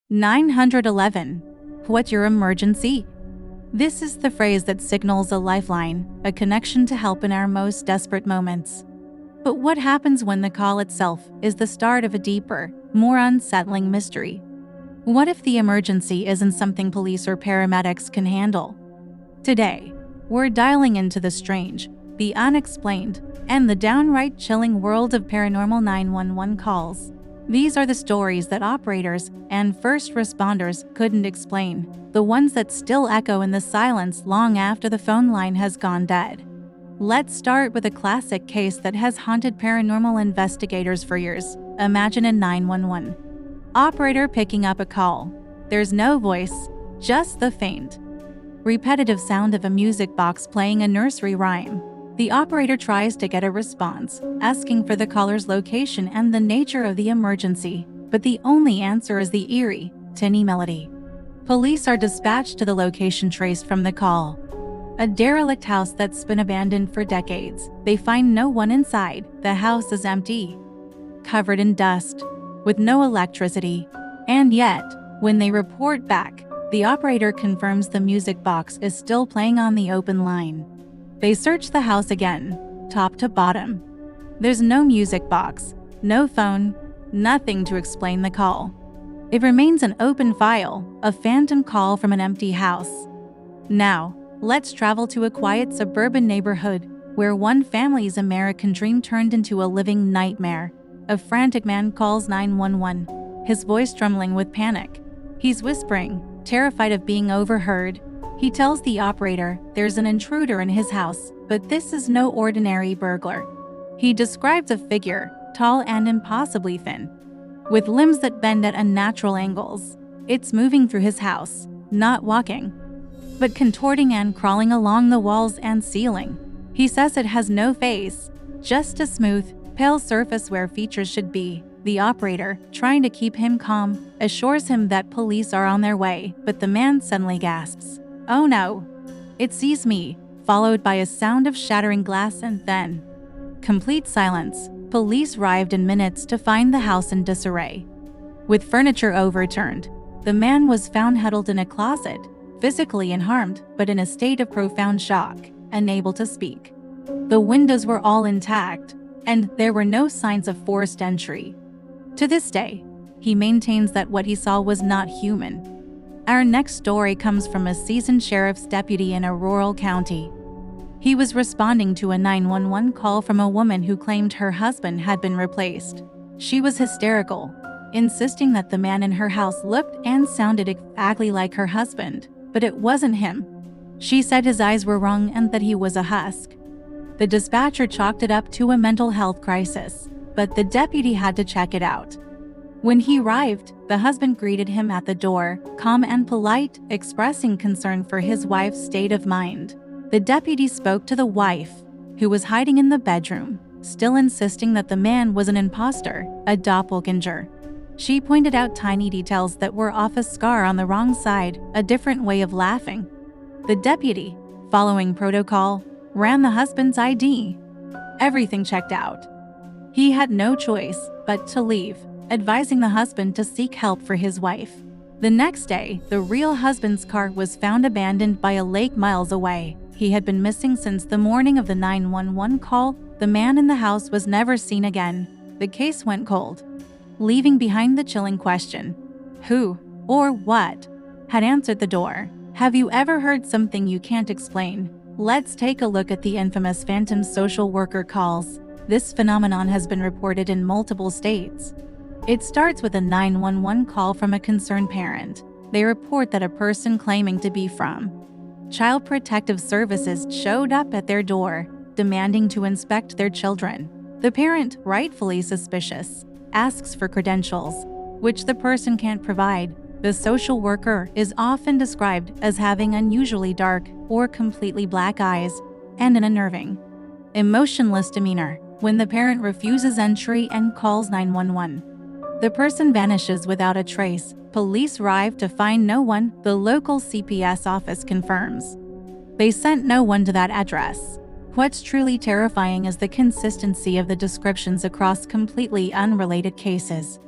911. What's your emergency? This is the phrase that signals a lifeline, a connection to help in our most desperate moments. But what happens when the call itself is the start of a deeper, more unsettling mystery? What if the emergency isn't something police or paramedics can handle? Today, we're dialing into the strange, the unexplained, and the downright chilling world of paranormal 911 calls. These are the stories that operators and first responders couldn't explain, the ones that still echo in the silence long after the phone line has gone dead. Let's start with a classic case that has haunted paranormal investigators for years. Imagine a 911 operator picking up a call. There's no voice, just the faint, repetitive sound of a music box playing a nursery rhyme. The operator tries to get a response, asking for the caller's location and the nature of the emergency, but the only answer is the eerie, tinny melody. Police are dispatched to the location traced from the call. A derelict house that's been abandoned for decades. They find no one inside. The house is empty, covered in dust, with no electricity. And yet, when they report back, the operator confirms the music box is still playing on the open line. They search the house again, top to bottom. There's no music box, no phone, nothing to explain the call. It remains an open file, a phantom call from an empty house. Now, let's travel to a quiet suburban neighborhood where one family's American dream turned into a living nightmare. A frantic man calls 911, his voice trembling with panic. He's whispering, terrified of being overheard. He tells the operator there's an intruder in his house, but this is no ordinary burglar. He describes a figure, tall and impossibly thin, with limbs that bend at unnatural angles. It's moving through his house, not walking, but contorting and crawling along the walls and ceiling. He says it has no face, just a smooth, pale surface where features should be. The operator, trying to keep him calm, assures him that police are on their way, but the man suddenly gasps, "Oh no, it sees me," followed by a sound of shattering glass and then complete silence. Police arrived in minutes to find the house in disarray. With furniture overturned, the man was found huddled in a closet, physically unharmed but in a state of profound shock, unable to speak. The windows were all intact, and there were no signs of forced entry. To this day, he maintains that what he saw was not human. Our next story comes from a seasoned sheriff's deputy in a rural county. He was responding to a 911 call from a woman who claimed her husband had been replaced. She was hysterical, insisting that the man in her house looked and sounded exactly like her husband, but it wasn't him. She said his eyes were wrong and that he was a husk. The dispatcher chalked it up to a mental health crisis, but the deputy had to check it out. When he arrived, the husband greeted him at the door, calm and polite, expressing concern for his wife's state of mind. The deputy spoke to the wife, who was hiding in the bedroom, still insisting that the man was an imposter, a doppelganger. She pointed out tiny details that were off: a scar on the wrong side, a different way of laughing. The deputy, following protocol, ran the husband's ID. Everything checked out. He had no choice but to leave, advising the husband to seek help for his wife. The next day, the real husband's car was found abandoned by a lake miles away. He had been missing since the morning of the 911 call. The man in the house was never seen again. The case went cold, leaving behind the chilling question: who, or what, had answered the door? Have you ever heard something you can't explain? Let's take a look at the infamous phantom social worker calls. This phenomenon has been reported in multiple states. It starts with a 911 call from a concerned parent. They report that a person claiming to be from Child Protective Services showed up at their door, demanding to inspect their children. The parent, rightfully suspicious, asks for credentials, which the person can't provide. The social worker is often described as having unusually dark or completely black eyes and an unnerving, emotionless demeanor. When the parent refuses entry and calls 911, the person vanishes without a trace. Police arrive to find no one. The local CPS office confirms they sent no one to that address. What's truly terrifying is the consistency of the descriptions across completely unrelated cases.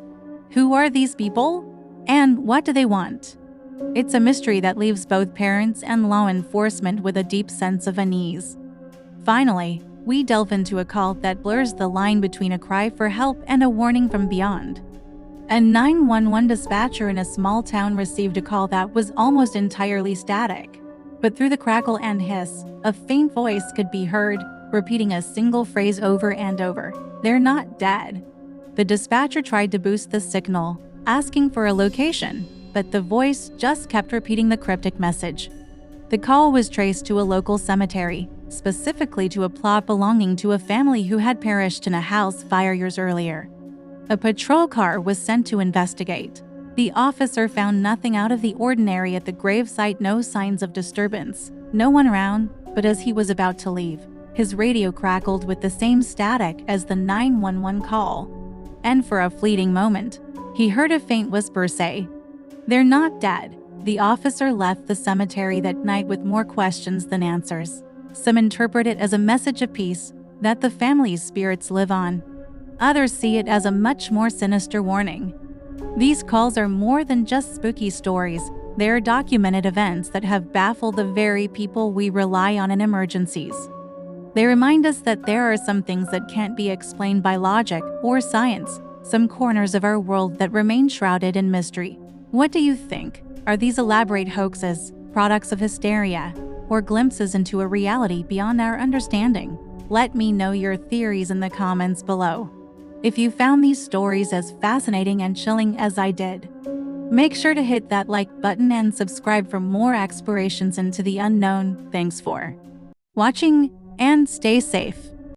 Who are these people? And what do they want? It's a mystery that leaves both parents and law enforcement with a deep sense of unease. Finally, we delve into a call that blurs the line between a cry for help and a warning from beyond. A 911 dispatcher in a small town received a call that was almost entirely static. But through the crackle and hiss, a faint voice could be heard, repeating a single phrase over and over. "They're not dead." The dispatcher tried to boost the signal, asking for a location, but the voice just kept repeating the cryptic message. The call was traced to a local cemetery, specifically to a plot belonging to a family who had perished in a house fire years earlier. A patrol car was sent to investigate. The officer found nothing out of the ordinary at the gravesite, no signs of disturbance, no one around, but as he was about to leave, his radio crackled with the same static as the 911 call. And for a fleeting moment, he heard a faint whisper say, "They're not dead." The officer left the cemetery that night with more questions than answers. Some interpret it as a message of peace, that the family's spirits live on. Others see it as a much more sinister warning. These calls are more than just spooky stories. They are documented events that have baffled the very people we rely on in emergencies. They remind us that there are some things that can't be explained by logic or science, some corners of our world that remain shrouded in mystery. What do you think? Are these elaborate hoaxes, products of hysteria, or glimpses into a reality beyond our understanding? Let me know your theories in the comments below. If you found these stories as fascinating and chilling as I did, make sure to hit that like button and subscribe for more explorations into the unknown. Thanks for watching and stay safe.